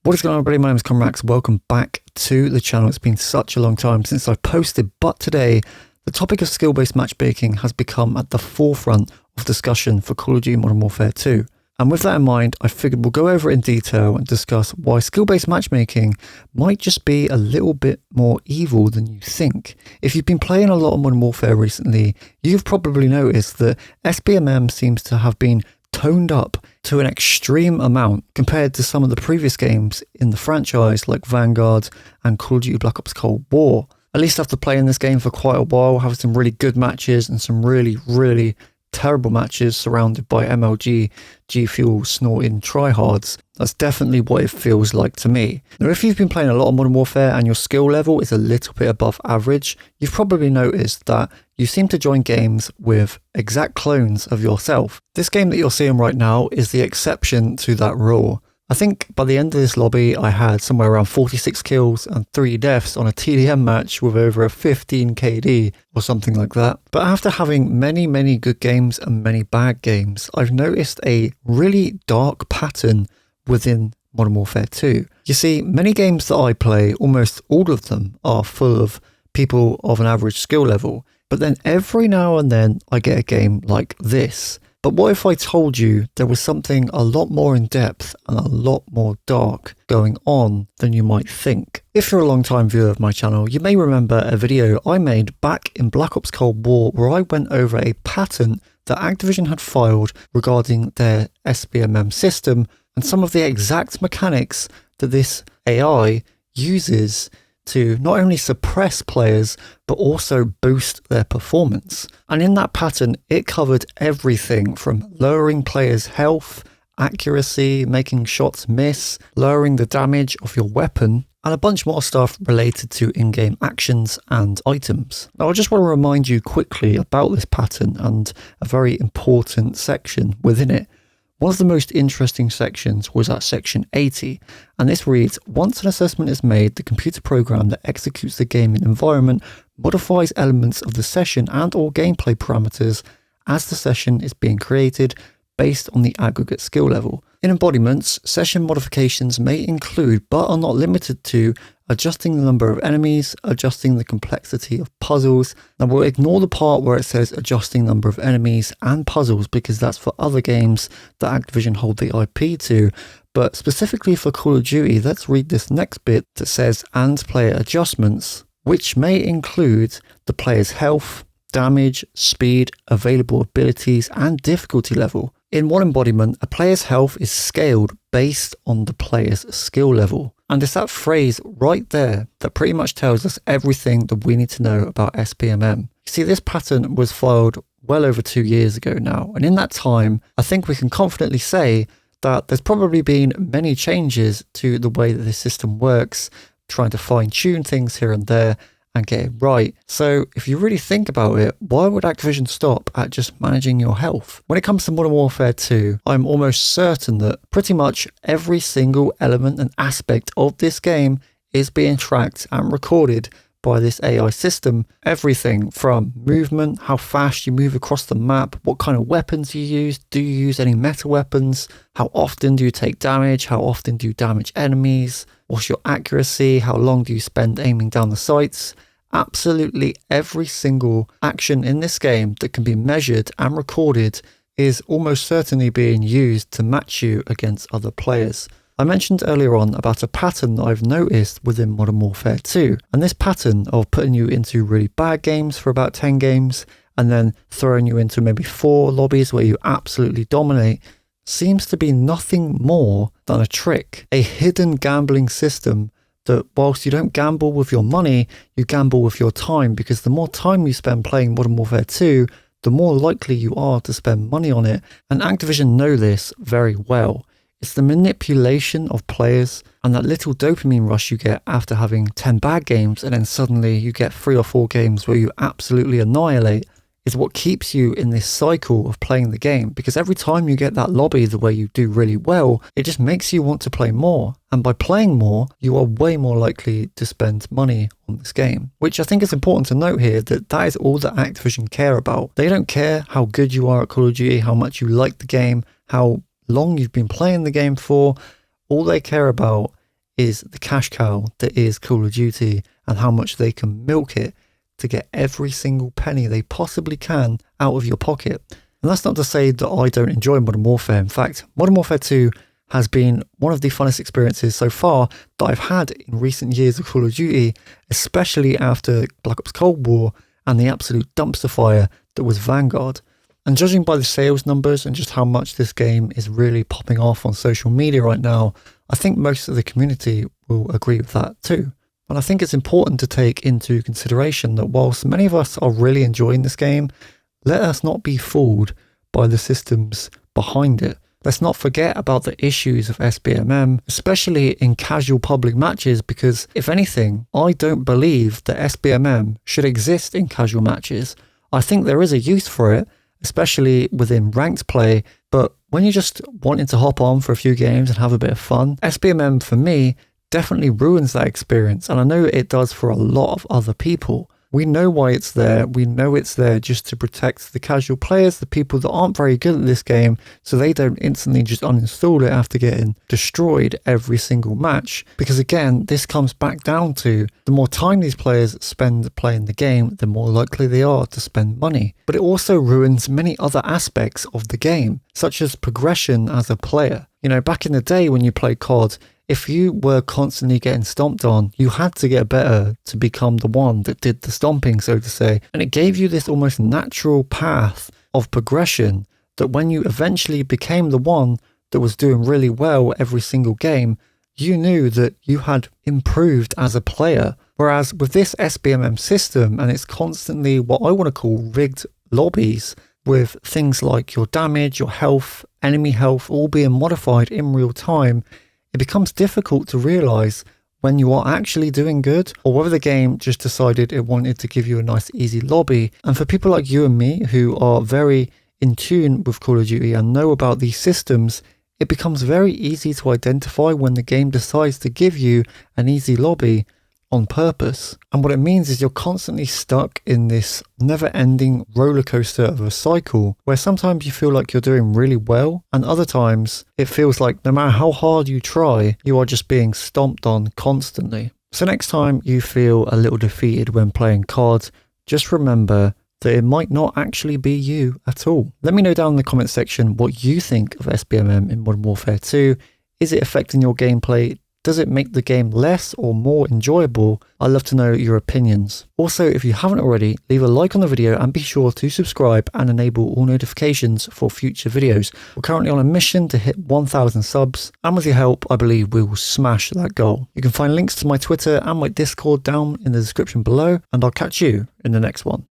What is going on, everybody? My name is Conrax. Welcome back to the channel. It's been such a long time since I've posted, but today the topic of skill-based matchmaking has become at the forefront of discussion for Call of Duty Modern Warfare 2. And with that in mind, I figured we'll go over it in detail and discuss why skill-based matchmaking might just be a little bit more evil than you think. If you've been playing a lot of Modern Warfare recently, you've probably noticed that SBMM seems to have been toned up to an extreme amount compared to some of the previous games in the franchise like Vanguard and Call of Duty Black Ops Cold War. At least after playing this game for quite a while, having some really good matches and some really terrible matches surrounded by MLG, G Fuel, snorting tryhards. That's definitely what it feels like to me. Now, if you've been playing a lot of Modern Warfare and your skill level is a little bit above average, you've probably noticed that you seem to join games with exact clones of yourself. This game that you're seeing right now is the exception to that rule. I think by the end of this lobby, I had somewhere around 46 kills and 3 deaths on a TDM match with over a 15 KD or something like that. But after having many good games and many bad games, I've noticed a really dark pattern within Modern Warfare 2. You see, many games that I play, almost all of them are full of people of an average skill level. But then every now and then I get a game like this. But what if I told you there was something a lot more in depth and a lot more dark going on than you might think? If you're a long-time viewer of my channel, you may remember a video I made back in Black Ops Cold War where I went over a patent that Activision had filed regarding their SBMM system and some of the exact mechanics that this AI uses to not only suppress players, but also boost their performance. And in that pattern, it covered everything from lowering players' health, accuracy, making shots miss, lowering the damage of your weapon, and a bunch more stuff related to in-game actions and items. Now, I just want to remind you quickly about this pattern and a very important section within it. One of the most interesting sections was at section 80, and this reads, once an assessment is made, the computer program that executes the gaming environment modifies elements of the session and or gameplay parameters as the session is being created based on the aggregate skill level. In embodiments, session modifications may include, but are not limited to, adjusting the number of enemies, adjusting the complexity of puzzles. Now we'll ignore the part where it says adjusting number of enemies and puzzles because that's for other games that Activision hold the IP to. But specifically for Call of Duty, let's read this next bit that says and player adjustments, which may include the player's health, damage, speed, available abilities, and difficulty level. In one embodiment, a player's health is scaled based on the player's skill level. And it's that phrase right there that pretty much tells us everything that we need to know about SBMM. You see, this pattern was filed well over 2 years ago now. And in that time, I think we can confidently say that there's probably been many changes to the way that this system works, trying to fine tune things here and there and get it right. So if you really think about it, why would Activision stop at just managing your health? When it comes to Modern Warfare 2, I'm almost certain that pretty much every single element and aspect of this game is being tracked and recorded by this AI system. Everything from movement, how fast you move across the map, what kind of weapons you use, do you use any meta weapons, how often do you take damage, how often do you damage enemies, what's your accuracy, how long do you spend aiming down the sights. Absolutely every single action in this game that can be measured and recorded is almost certainly being used to match you against other players. I mentioned earlier on about a pattern that I've noticed within Modern Warfare 2, and this pattern of putting you into really bad games for about 10 games and then throwing you into maybe 4 lobbies where you absolutely dominate seems to be nothing more than a trick, a hidden gambling system that whilst you don't gamble with your money, you gamble with your time, because the more time you spend playing Modern Warfare 2, the more likely you are to spend money on it. And Activision know this very well. It's the manipulation of players and that little dopamine rush you get after having 10 bad games and then suddenly you get 3 or 4 games where you absolutely annihilate is what keeps you in this cycle of playing the game. Because every time you get that lobby the way you do really well, it just makes you want to play more. And by playing more, you are way more likely to spend money on this game. Which I think is important to note here, that that is all that Activision care about. They don't care how good you are at Call of Duty, how much you like the game, how long you've been playing the game for. All they care about is the cash cow that is Call of Duty and how much they can milk it to get every single penny they possibly can out of your pocket. And that's not to say that I don't enjoy Modern Warfare. In fact, Modern Warfare 2 has been one of the funnest experiences so far that I've had in recent years of Call of Duty, especially after Black Ops Cold War and the absolute dumpster fire that was Vanguard. And judging by the sales numbers and just how much this game is really popping off on social media right now, I think most of the community will agree with that too. And I think it's important to take into consideration that whilst many of us are really enjoying this game, let us not be fooled by the systems behind it. Let's not forget about the issues of SBMM, especially in casual public matches, because if anything, I don't believe that SBMM should exist in casual matches. I think there is a use for it, especially within ranked play, but when you're just wanting to hop on for a few games and have a bit of fun, SBMM for me definitely ruins that experience, and I know it does for a lot of other people. We know why it's there. We know it's there just to protect the casual players, the people that aren't very good at this game, so they don't instantly just uninstall it after getting destroyed every single match. Because again, this comes back down to the more time these players spend playing the game, the more likely they are to spend money. But it also ruins many other aspects of the game, such as progression as a player. You know, back in the day when you played COD, if you were constantly getting stomped on, you had to get better to become the one that did the stomping, so to say. And it gave you this almost natural path of progression that when you eventually became the one that was doing really well every single game, you knew that you had improved as a player. Whereas with this SBMM system, and it's constantly what I want to call rigged lobbies, with things like your damage, your health, enemy health, all being modified in real time, it becomes difficult to realise when you are actually doing good or whether the game just decided it wanted to give you a nice easy lobby. And for people like you and me who are very in tune with Call of Duty and know about these systems, it becomes very easy to identify when the game decides to give you an easy lobby on purpose. And what it means is you're constantly stuck in this never-ending roller coaster of a cycle where sometimes you feel like you're doing really well and other times it feels like no matter how hard you try, you are just being stomped on constantly. So next time you feel a little defeated when playing COD, just remember that it might not actually be you at all. Let me know down in the comment section what you think of SBMM in Modern Warfare 2. Is it affecting your gameplay? Does it make the game less or more enjoyable? I'd love to know your opinions. Also, if you haven't already, leave a like on the video and be sure to subscribe and enable all notifications for future videos. We're currently on a mission to hit 1,000 subs, and with your help, I believe we will smash that goal. You can find links to my Twitter and my Discord down in the description below, and I'll catch you in the next one.